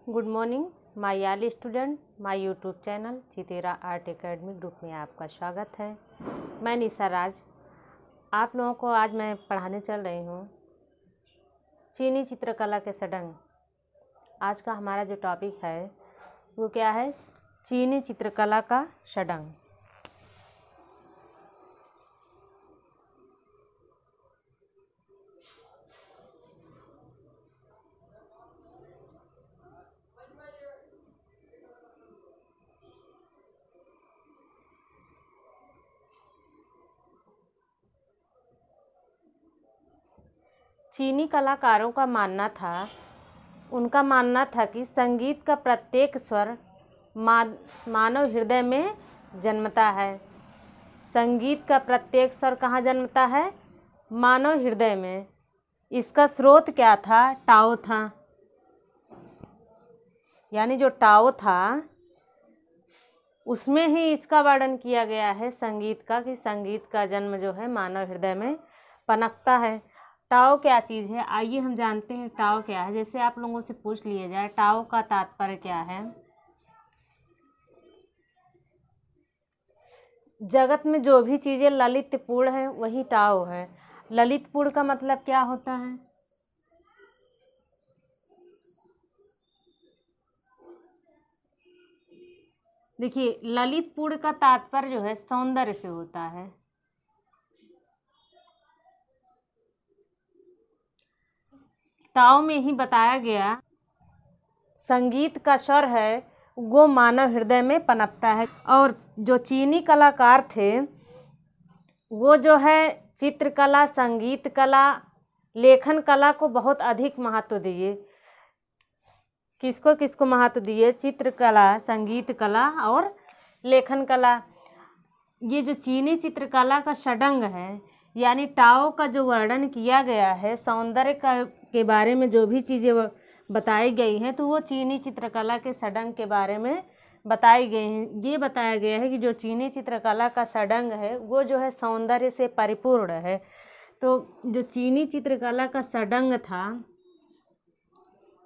Good morning my all student, my YouTube channel Chitera art academy group में आपका स्वागत है। मैं निशा राज। आप लोगों को आज मैं पढ़ाने चल रही हूँ चीनी चित्रकला के षडंग। आज का हमारा जो टॉपिक है वो क्या है? चीनी चित्रकला का षडंग। चीनी कलाकारों का उनका मानना था कि संगीत का प्रत्येक स्वर मानव हृदय में जन्मता है। संगीत का प्रत्येक स्वर कहाँ जन्मता है? मानव हृदय में। इसका स्रोत क्या था? टाओ था। यानी जो टाओ था उसमें ही इसका वर्णन किया गया है संगीत का, कि संगीत का जन्म जो है मानव हृदय में पनपता है। टाओ क्या चीज़ है? आइए हम जानते हैं टाओ क्या है। जैसे आप लोगों से पूछ लिया जाए टाओ का तात्पर्य क्या है। जगत में जो भी चीज़ें ललितपूर्ण है वही टाओ है। ललितपूर्ण का मतलब क्या होता है? देखिए, ललितपूर्ण का तात्पर्य जो है सौंदर्य से होता है। टाओ में ही बताया गया संगीत का स्वर है वो मानव हृदय में पनपता है। और जो चीनी कलाकार थे वो जो है चित्रकला, संगीत कला, लेखन कला को बहुत अधिक महत्व दिए। किसको किसको महत्व दिए? चित्रकला, संगीत कला और लेखन कला। ये जो चीनी चित्रकला का षडंग है यानी टाओ का जो वर्णन किया गया है, सौंदर्य के बारे में जो भी चीज़ें बताई गई हैं तो वो चीनी चित्रकला के षडंग के बारे में बताई गई हैं। ये बताया गया है कि जो चीनी चित्रकला का षडंग है वो जो है सौंदर्य से परिपूर्ण है। तो जो चीनी चित्रकला का षडंग था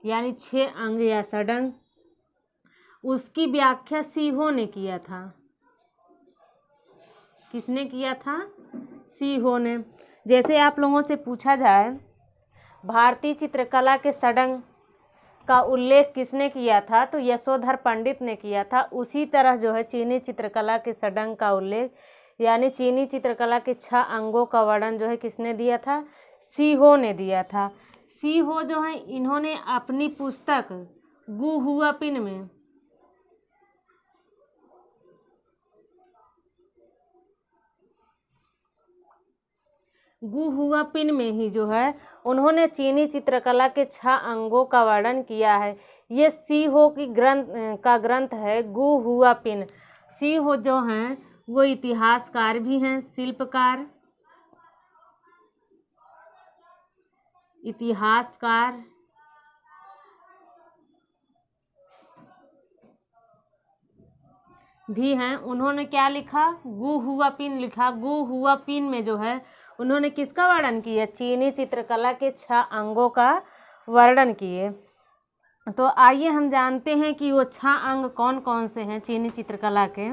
यानी 6 अंग या षडंग, उसकी व्याख्या सीहो ने किया था। किसने किया था? सीहो ने। जैसे आप लोगों से पूछा जाए भारतीय चित्रकला के षडंग का उल्लेख किसने किया था, तो यशोधर पंडित ने किया था। उसी तरह जो है चीनी चित्रकला के षडंग का उल्लेख यानी चीनी चित्रकला के 6 अंगों का वर्णन जो है किसने दिया था? सीहो ने दिया था। सीहो जो है इन्होंने अपनी पुस्तक गु हुआ पिन में ही जो है उन्होंने चीनी चित्रकला के 6 अंगों का वर्णन किया है। ये सीहो की ग्रंथ है गु हुआ पिन। सीहो जो हैं वो इतिहासकार भी हैं, इतिहासकार भी हैं। उन्होंने क्या लिखा? गु हुआ पिन लिखा। गु हुआ पिन में जो है उन्होंने किसका वर्णन किया? चीनी चित्रकला के 6 अंगों का वर्णन किए। तो आइए हम जानते हैं कि वो 6 अंग कौन कौन से हैं चीनी चित्रकला के।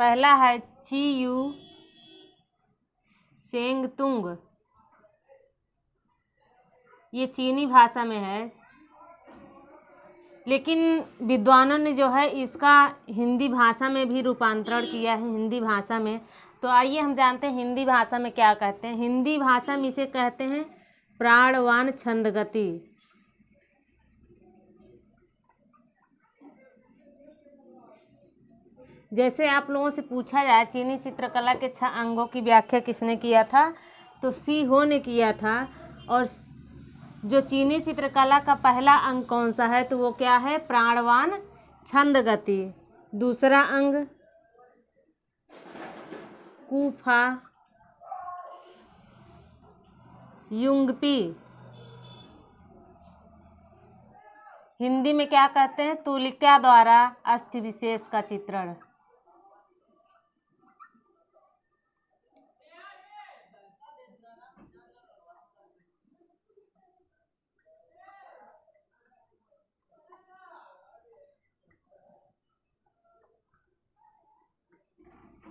पहला है चियू सेंगतुंग। ये चीनी भाषा में है, लेकिन विद्वानों ने जो है इसका हिंदी भाषा में भी रूपांतरण किया है, हिंदी भाषा में। तो आइए हम जानते हैं हिंदी भाषा में क्या कहते हैं। हिंदी भाषा में इसे कहते हैं प्राणवान छंद गति। जैसे आप लोगों से पूछा जाए चीनी चित्रकला के 6 अंगों की व्याख्या किसने किया था, तो सीहो ने किया था। और जो चीनी चित्रकला का पहला अंग कौन सा है, तो वो क्या है? प्राणवान छंद गति। दूसरा अंग कूफा युंगपी। हिंदी में क्या कहते हैं? तुलिका द्वारा अस्थि विशेष का चित्रण।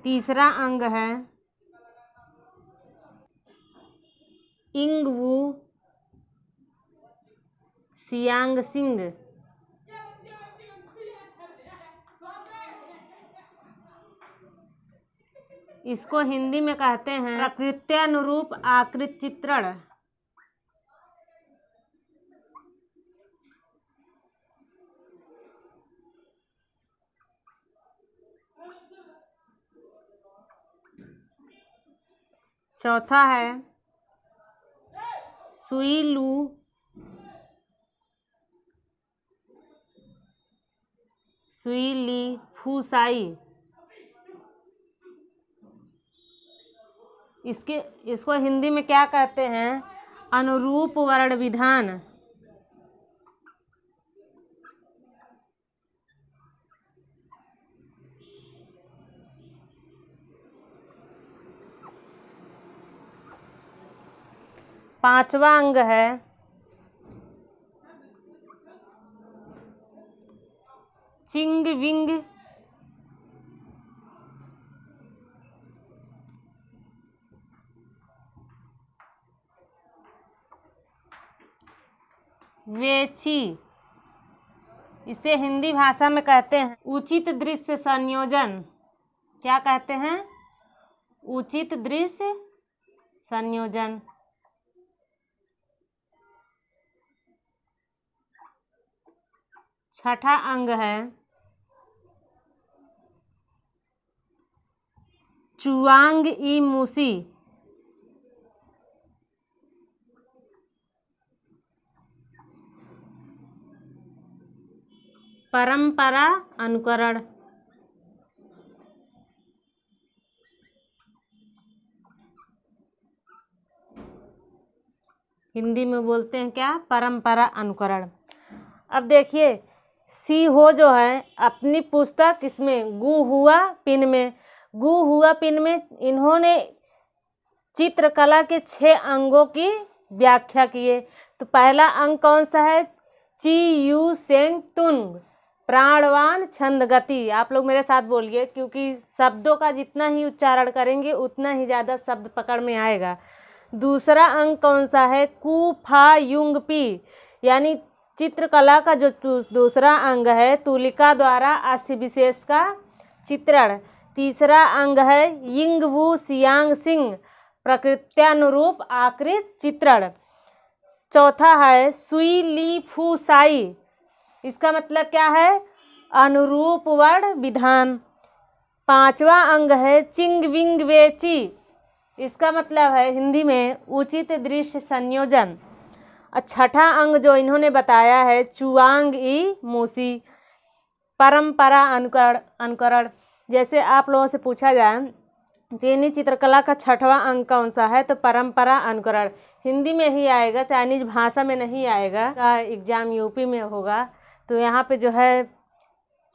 तीसरा अंग है इंगवू सियांगसिंग। इसको हिंदी में कहते हैं प्रकृत्यानुरूप आकृति चित्रण। चौथा है सुई लू फुसाई। इसको हिंदी में क्या कहते हैं? अनुरूप वर्ण विधान। पांचवा अंग है चिंग विंग वेची। इसे हिंदी भाषा में कहते हैं उचित दृश्य संयोजन। क्या कहते हैं? उचित दृश्य संयोजन। छठा अंग है चुआंग ई मूसी। परंपरा अनुकरण। हिंदी में बोलते हैं क्या? परंपरा अनुकरण। अब देखिए सी हो जो है अपनी पुस्तक इसमें गु हुआ पिन में इन्होंने चित्रकला के 6 अंगों की व्याख्या किए। तो पहला अंग कौन सा है? ची यू सेंग तुंग, प्राणवान छंद गति। आप लोग मेरे साथ बोलिए, क्योंकि शब्दों का जितना ही उच्चारण करेंगे उतना ही ज़्यादा शब्द पकड़ में आएगा। दूसरा अंग कौन सा है? कु फा युंग पी, यानी चित्रकला का जो दूसरा अंग है तुलिका द्वारा अस्थि विशेष का चित्रण। तीसरा अंग है यिंग वू सियांग सिंग, प्रकृत्यानुरूप आकृति चित्रण। चौथा है सुई ली फू साई, इसका मतलब क्या है? अनुरूप वर्ण विधान। पांचवा अंग है चिंग विंग वेची, इसका मतलब है हिंदी में उचित दृश्य संयोजन। और छठा अंग जो इन्होंने बताया है चुआंग ई मूसी, परंपरा अनुकरण। जैसे आप लोगों से पूछा जाए चीनी चित्रकला का छठवां अंग कौन सा है, तो परंपरा अनुकरण। हिंदी में ही आएगा, चाइनीज भाषा में नहीं आएगा। का एग्ज़ाम यूपी में होगा तो यहाँ पे जो है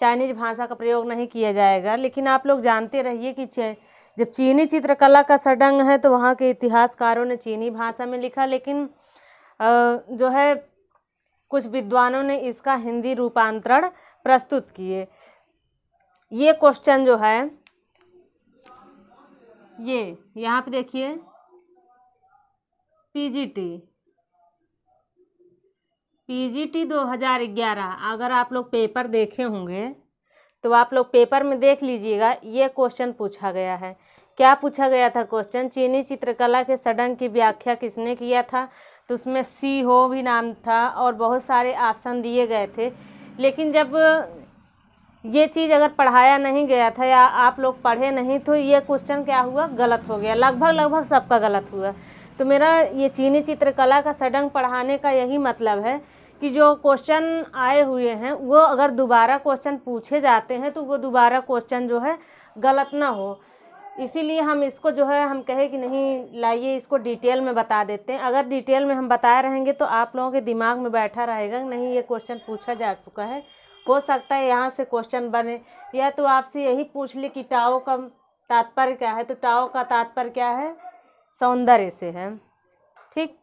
चाइनीज भाषा का प्रयोग नहीं किया जाएगा। लेकिन आप लोग जानते रहिए कि जब चीनी चित्रकला का षडंग है तो वहाँ के इतिहासकारों ने चीनी भाषा में लिखा, लेकिन जो है कुछ विद्वानों ने इसका हिंदी रूपांतरण प्रस्तुत किए। ये क्वेश्चन जो है ये यहाँ पे देखिए पीजीटी 2011, अगर आप लोग पेपर देखे होंगे तो आप लोग पेपर में देख लीजिएगा। ये क्वेश्चन पूछा गया है। क्या पूछा गया था क्वेश्चन? चीनी चित्रकला के षडंग की व्याख्या किसने किया था? तो उसमें सी हो भी नाम था और बहुत सारे ऑप्शन दिए गए थे। लेकिन जब ये चीज़ अगर पढ़ाया नहीं गया था या आप लोग पढ़े नहीं तो ये क्वेश्चन क्या हुआ? गलत हो गया। लगभग सबका गलत हुआ। तो मेरा ये चीनी चित्रकला का षडंग पढ़ाने का यही मतलब है कि जो क्वेश्चन आए हुए हैं वो अगर दोबारा क्वेश्चन पूछे जाते हैं तो वो दोबारा क्वेश्चन जो है गलत ना हो। इसीलिए हम इसको जो है हम कहे कि नहीं लाइए इसको डिटेल में बता देते हैं। अगर डिटेल में हम बताए रहेंगे तो आप लोगों के दिमाग में बैठा रहेगा नहीं ये क्वेश्चन पूछा जा चुका है, हो सकता है यहाँ से क्वेश्चन बने। या तो आपसे यही पूछ ले कि टाओ का तात्पर्य क्या है, तो टाओ का तात्पर्य क्या है? सौंदर्य से है। ठीक,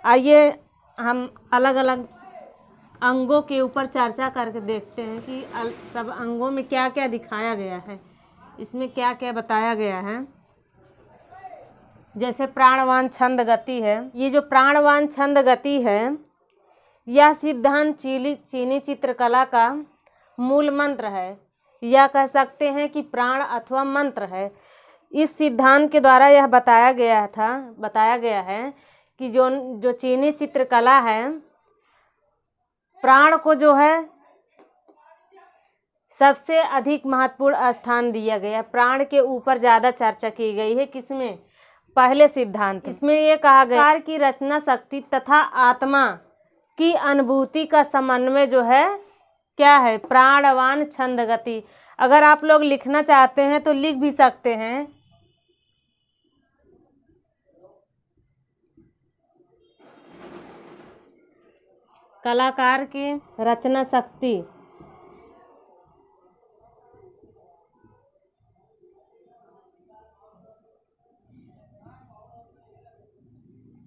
आइए हम अलग अलग अंगों के ऊपर चर्चा करके देखते हैं कि सब अंगों में क्या क्या दिखाया गया है, इसमें क्या क्या बताया गया है। जैसे प्राणवान छंद गति है, ये जो प्राणवान छंद गति है यह सिद्धांत चीनी चित्रकला का मूल मंत्र है, या कह सकते हैं कि प्राण अथवा मंत्र है। इस सिद्धांत के द्वारा यह बताया गया है कि जो चीनी चित्रकला है, प्राण को जो है सबसे अधिक महत्वपूर्ण स्थान दिया गया। प्राण के ऊपर ज़्यादा चर्चा की गई है। किसमें? पहले सिद्धांत। इसमें ये कहा गया कि रचना शक्ति तथा आत्मा की अनुभूति का समन्वय जो है क्या है? प्राणवान छंद गति। अगर आप लोग लिखना चाहते हैं तो लिख भी सकते हैं। कलाकार की रचना शक्ति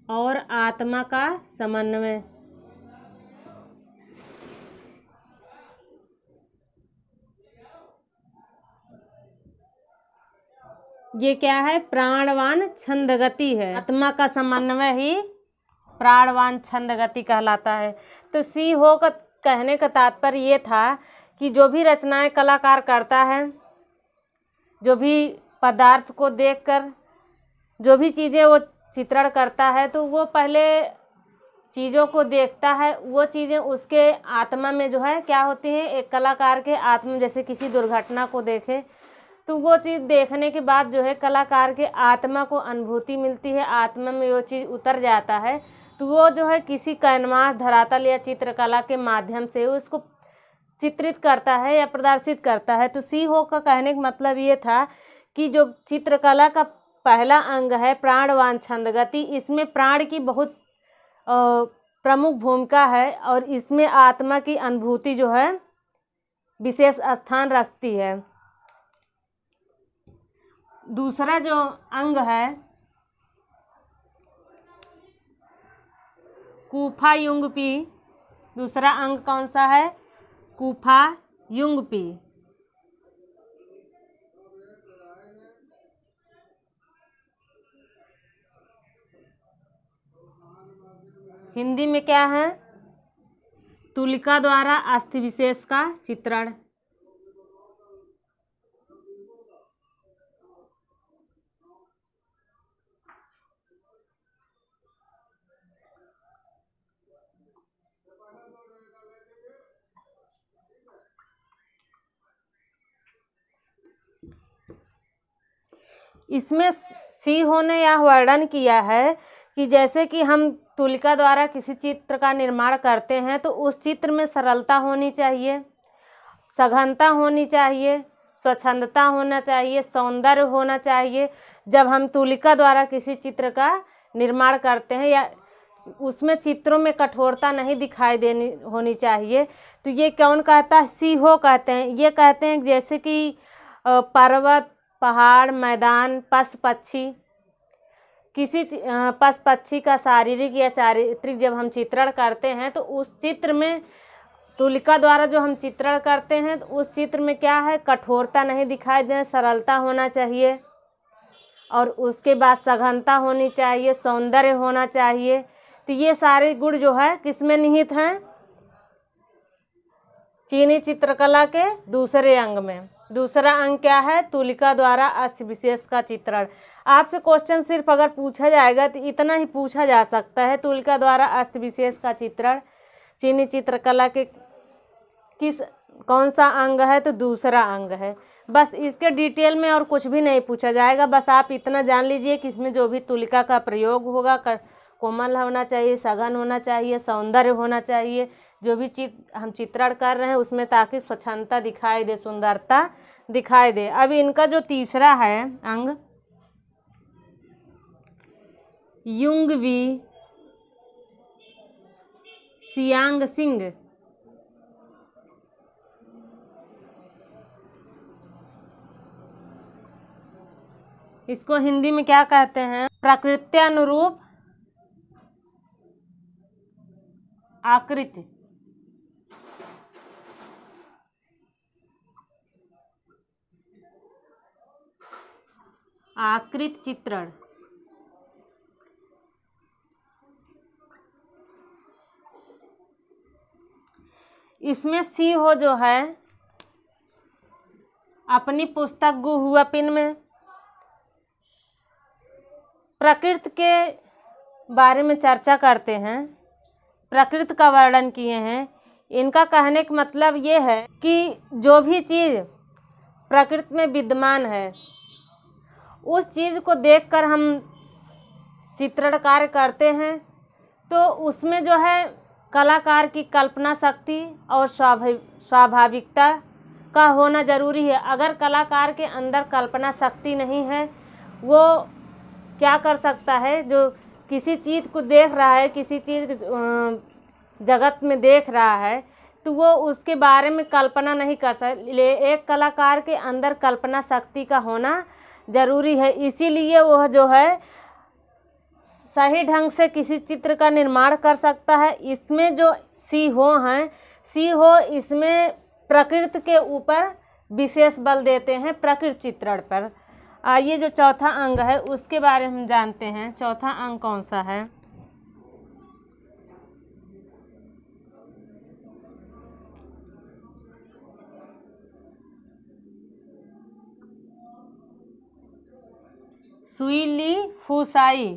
और आत्मा का समन्वय। ये क्या है? प्राणवान छंद गति है। आत्मा का समन्वय ही प्राणवान छंद गति कहलाता है। तो सी हो का कहने का तात्पर्य ये था कि जो भी रचनाएं कलाकार करता है, जो भी पदार्थ को देखकर जो भी चीज़ें वो चित्रण करता है, तो वो पहले चीज़ों को देखता है। वो चीज़ें उसके आत्मा में जो है क्या होती हैं? एक कलाकार के आत्मा, जैसे किसी दुर्घटना को देखे तो वो चीज़ देखने के बाद जो है कलाकार के आत्मा को अनुभूति मिलती है, आत्मा में वो चीज़ उतर जाता है। तो वो जो है किसी कैनवास, धरातल या चित्रकला के माध्यम से उसको चित्रित करता है या प्रदर्शित करता है। तो सी हो का कहने का मतलब ये था कि जो चित्रकला का पहला अंग है प्राणवान छंद गति, इसमें प्राण की बहुत प्रमुख भूमिका है और इसमें आत्मा की अनुभूति जो है विशेष स्थान रखती है। दूसरा जो अंग है कूफा युंगपी। दूसरा अंग कौन सा है? कूफा युंगपी। हिंदी में क्या है? तुलिका द्वारा अस्थि विशेष का चित्रण। इसमें सी हो ने यह वर्णन किया है कि जैसे कि हम तुलिका द्वारा किसी चित्र का निर्माण करते हैं तो उस चित्र में सरलता होनी चाहिए, सघनता होनी चाहिए, स्वच्छंदता होना चाहिए, सौंदर्य होना चाहिए। जब हम तुलिका द्वारा किसी चित्र का निर्माण करते हैं या उसमें चित्रों में कठोरता नहीं दिखाई देनी होनी चाहिए। तो ये कौन कहता है? सी हो कहते हैं। ये कहते हैं जैसे कि पर्वत, पहाड़, मैदान, पशु पक्षी, किसी पशु पक्षी का शारीरिक या चारित्रिक जब हम चित्रण करते हैं तो उस चित्र में तुलिका द्वारा जो हम चित्रण करते हैं तो उस चित्र में क्या है? कठोरता नहीं दिखाई दे, सरलता होना चाहिए और उसके बाद सघनता होनी चाहिए, सौंदर्य होना चाहिए। तो ये सारे गुण जो है किसमें निहित हैं? चीनी चित्रकला के दूसरे अंग में। दूसरा अंग क्या है? तुलिका द्वारा अस्थि विशेष का चित्रण। आपसे क्वेश्चन सिर्फ अगर पूछा जाएगा तो इतना ही पूछा जा सकता है, तुलिका द्वारा अस्थि विशेष का चित्रण चीनी चित्रकला के कौन सा अंग है? तो दूसरा अंग है। बस इसके डिटेल में और कुछ भी नहीं पूछा जाएगा। बस आप इतना जान लीजिए कि इसमें जो भी तुलिका का प्रयोग होगा कोमल होना चाहिए, सघन होना चाहिए, सौंदर्य होना चाहिए। जो भी हम चित्रण कर रहे हैं उसमें ताकि स्वच्छंदता दिखाई दे, सुंदरता दिखाई दे। अब इनका जो तीसरा है अंग युंगवी सियांग सिंह। इसको हिंदी में क्या कहते हैं? प्रकृत्यानुरूप आकृति। आकृति चित्रण। इसमें सी हो जो है अपनी पुस्तक गु हुआ पिन में प्रकृति के बारे में चर्चा करते हैं, प्रकृति का वर्णन किए हैं। इनका कहने का मतलब ये है कि जो भी चीज़ प्रकृति में विद्यमान है उस चीज़ को देखकर हम चित्रण कार्य करते हैं, तो उसमें जो है कलाकार की कल्पना शक्ति और स्वाभाविकता का होना ज़रूरी है। अगर कलाकार के अंदर कल्पना शक्ति नहीं है, वो क्या कर सकता है, जो किसी चीज़ को देख रहा है, किसी चीज़ जगत में देख रहा है, तो वो उसके बारे में कल्पना नहीं कर सकता। एक कलाकार के अंदर कल्पना शक्ति का होना ज़रूरी है, इसीलिए वह जो है सही ढंग से किसी चित्र का निर्माण कर सकता है। इसमें जो सी हो हैं, सी हो इसमें प्रकृति के ऊपर विशेष बल देते हैं, प्रकृति चित्रण पर। आइए जो चौथा अंग है उसके बारे में हम जानते हैं। चौथा अंग कौन सा है? सुई ली फुसाई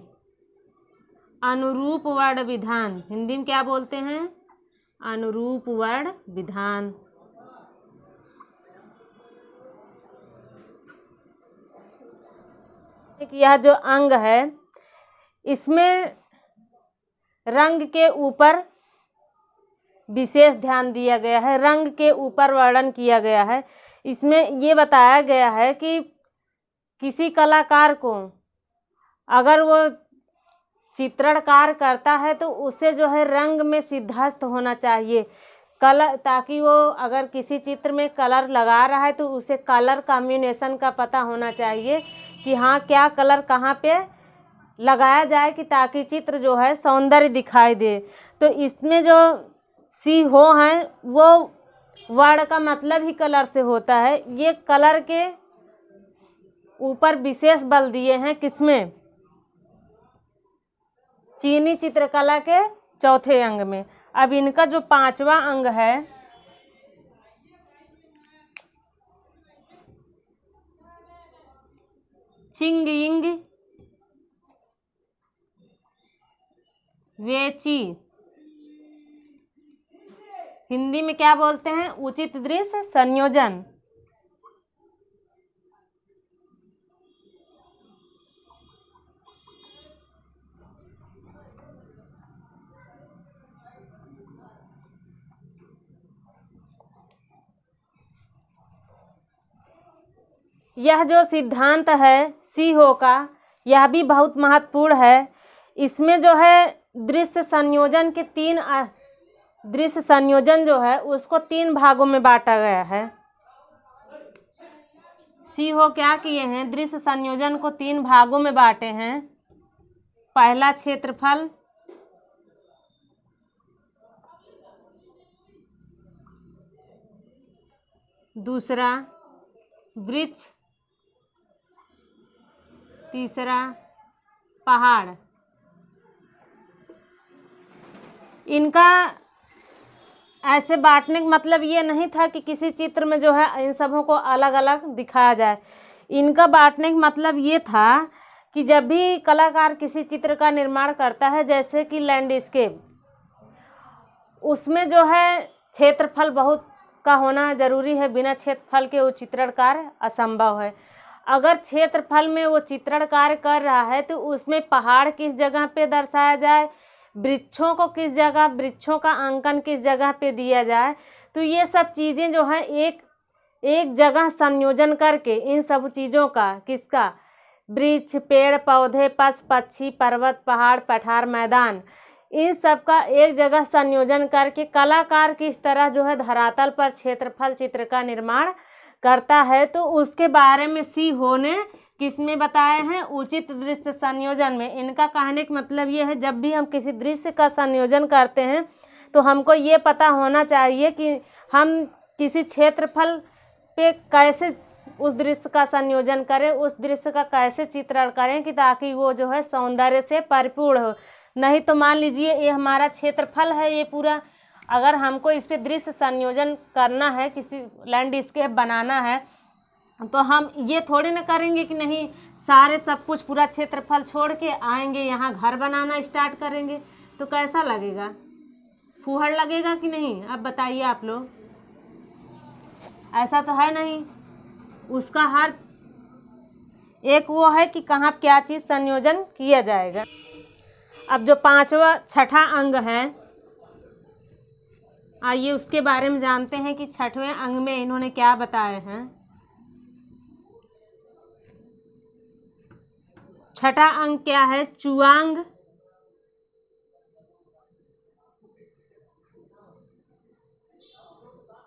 अनुरूप वर्ण विधान। हिंदी में क्या बोलते हैं? अनुरूप वर्ण विधान। यह जो अंग है इसमें रंग के ऊपर विशेष ध्यान दिया गया है, रंग के ऊपर वर्णन किया गया है। इसमें ये बताया गया है कि किसी कलाकार को अगर वो चित्रणकार करता है तो उसे जो है रंग में सिद्धहस्त होना चाहिए, कलर, ताकि वो अगर किसी चित्र में कलर लगा रहा है तो उसे कलर कॉम्बिनेशन का पता होना चाहिए कि हाँ क्या कलर कहाँ पे लगाया जाए कि ताकि चित्र जो है सौंदर्य दिखाई दे। तो इसमें जो सी हो हैं वो वर्ण का मतलब ही कलर से होता है। ये कलर के ऊपर विशेष बल दिए हैं किसमें? चीनी चित्रकला के चौथे अंग में। अब इनका जो पांचवा अंग है चिंगिंग वेची, हिंदी में क्या बोलते हैं? उचित दृश्य संयोजन। यह जो सिद्धांत है सी हो का, यह भी बहुत महत्वपूर्ण है। इसमें जो है दृश्य संयोजन के दृश्य संयोजन जो है उसको 3 भागों में बांटा गया है। सी हो क्या किए हैं? दृश्य संयोजन को 3 भागों में बांटे हैं। पहला क्षेत्रफल, दूसरा वृक्ष, तीसरा पहाड़। इनका ऐसे बांटने का मतलब ये नहीं था कि किसी चित्र में जो है इन सबों को अलग अलग दिखाया जाए। इनका बांटने का मतलब ये था कि जब भी कलाकार किसी चित्र का निर्माण करता है, जैसे कि लैंडस्केप, उसमें जो है क्षेत्रफल बहुत का होना जरूरी है। बिना क्षेत्रफल के वो चित्रण कार्य असंभव है। अगर क्षेत्रफल में वो चित्रण कार्य कर रहा है तो उसमें पहाड़ किस जगह पे दर्शाया जाए, वृक्षों को किस जगह, वृक्षों का अंकन किस जगह पे दिया जाए, तो ये सब चीज़ें जो है एक जगह संयोजन करके इन सब चीज़ों का, किसका, वृक्ष, पेड़ पौधे, पशु पक्षी, पर्वत, पहाड़, पठार, मैदान, इन सब का एक जगह संयोजन करके कलाकार किस तरह जो है धरातल पर क्षेत्रफल चित्र का निर्माण करता है, तो उसके बारे में सी हो ने किसमें बताए हैं? उचित दृश्य संयोजन में। इनका कहने का मतलब ये है, जब भी हम किसी दृश्य का संयोजन करते हैं तो हमको ये पता होना चाहिए कि हम किसी क्षेत्रफल पे कैसे उस दृश्य का संयोजन करें, उस दृश्य का कैसे चित्रण करें कि ताकि वो जो है सौंदर्य से परिपूर्ण हो। नहीं तो मान लीजिए ये हमारा क्षेत्रफल है, ये पूरा, अगर हमको इस पे दृश्य संयोजन करना है, किसी लैंडस्केप बनाना है, तो हम ये थोड़ी ना करेंगे कि नहीं सारे सब कुछ पूरा क्षेत्रफल छोड़ के आएंगे यहाँ घर बनाना स्टार्ट करेंगे, तो कैसा लगेगा? फूहड़ लगेगा कि नहीं? अब बताइए आप लोग, ऐसा तो है नहीं। उसका हर एक वो है कि कहाँ क्या चीज़ संयोजन किया जाएगा। अब जो छठा अंग है, आइए उसके बारे में जानते हैं कि छठवें अंग में इन्होंने क्या बताए हैं। छठा अंग क्या है? चुआंग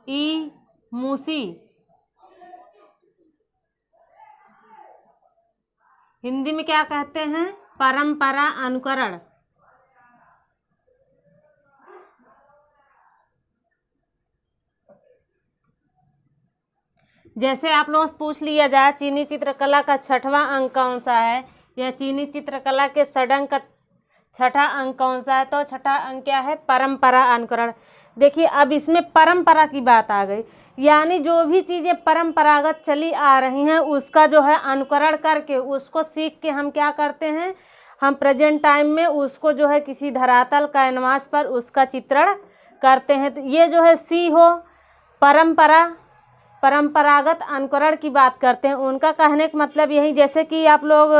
ई मूसी, हिंदी में क्या कहते हैं? परंपरा अनुकरण। जैसे आप लोग पूछ लिया जाए चीनी चित्रकला का छठवां अंग कौन सा है, या चीनी चित्रकला के षडंग का छठा अंग कौन सा है, तो छठा अंग क्या है? परंपरा अनुकरण। देखिए अब इसमें परंपरा की बात आ गई, यानी जो भी चीज़ें परंपरागत चली आ रही हैं उसका जो है अनुकरण करके, उसको सीख के हम क्या करते हैं, हम प्रेजेंट टाइम में उसको जो है किसी धरातल कैनवास पर उसका चित्रण करते हैं। तो ये जो है सी हो परंपरागत अनुकरण की बात करते हैं। उनका कहने का मतलब यही, जैसे कि आप लोग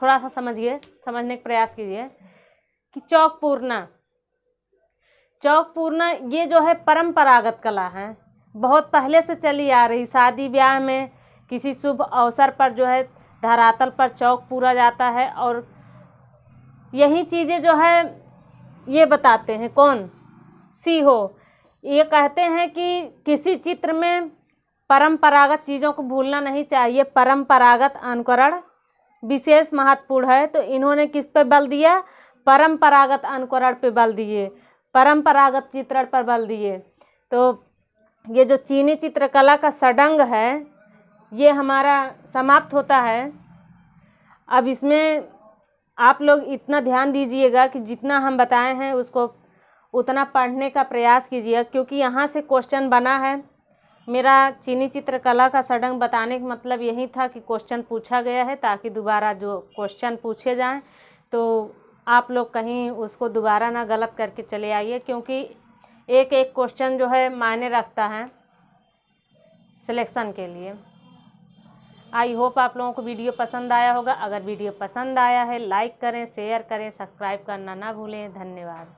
थोड़ा सा समझिए, समझने का प्रयास कीजिए कि चौक पूरना ये जो है परंपरागत कला है, बहुत पहले से चली आ रही। शादी ब्याह में किसी शुभ अवसर पर जो है धरातल पर चौक पूरा जाता है, और यही चीज़ें जो है ये बताते हैं कौन? सी हो। ये कहते हैं कि किसी चित्र में परंपरागत चीज़ों को भूलना नहीं चाहिए, परंपरागत अनुकरण विशेष महत्वपूर्ण है। तो इन्होंने किस पे बल दिया? परंपरागत अनुकरण पे बल दिए, परंपरागत चित्रण पर बल दिए। तो ये जो चीनी चित्रकला का षडंग है ये हमारा समाप्त होता है। अब इसमें आप लोग इतना ध्यान दीजिएगा कि जितना हम बताए हैं उसको उतना पढ़ने का प्रयास कीजिए, क्योंकि यहाँ से क्वेश्चन बना है। मेरा चीनी चित्रकला का षडंग बताने का मतलब यही था कि क्वेश्चन पूछा गया है, ताकि दोबारा जो क्वेश्चन पूछे जाएं तो आप लोग कहीं उसको दोबारा ना गलत करके चले आइए, क्योंकि एक एक क्वेश्चन जो है मायने रखता है सिलेक्शन के लिए। आई होप आप लोगों को वीडियो पसंद आया होगा। अगर वीडियो पसंद आया है लाइक करें, शेयर करें, सब्सक्राइब करना ना भूलें। धन्यवाद।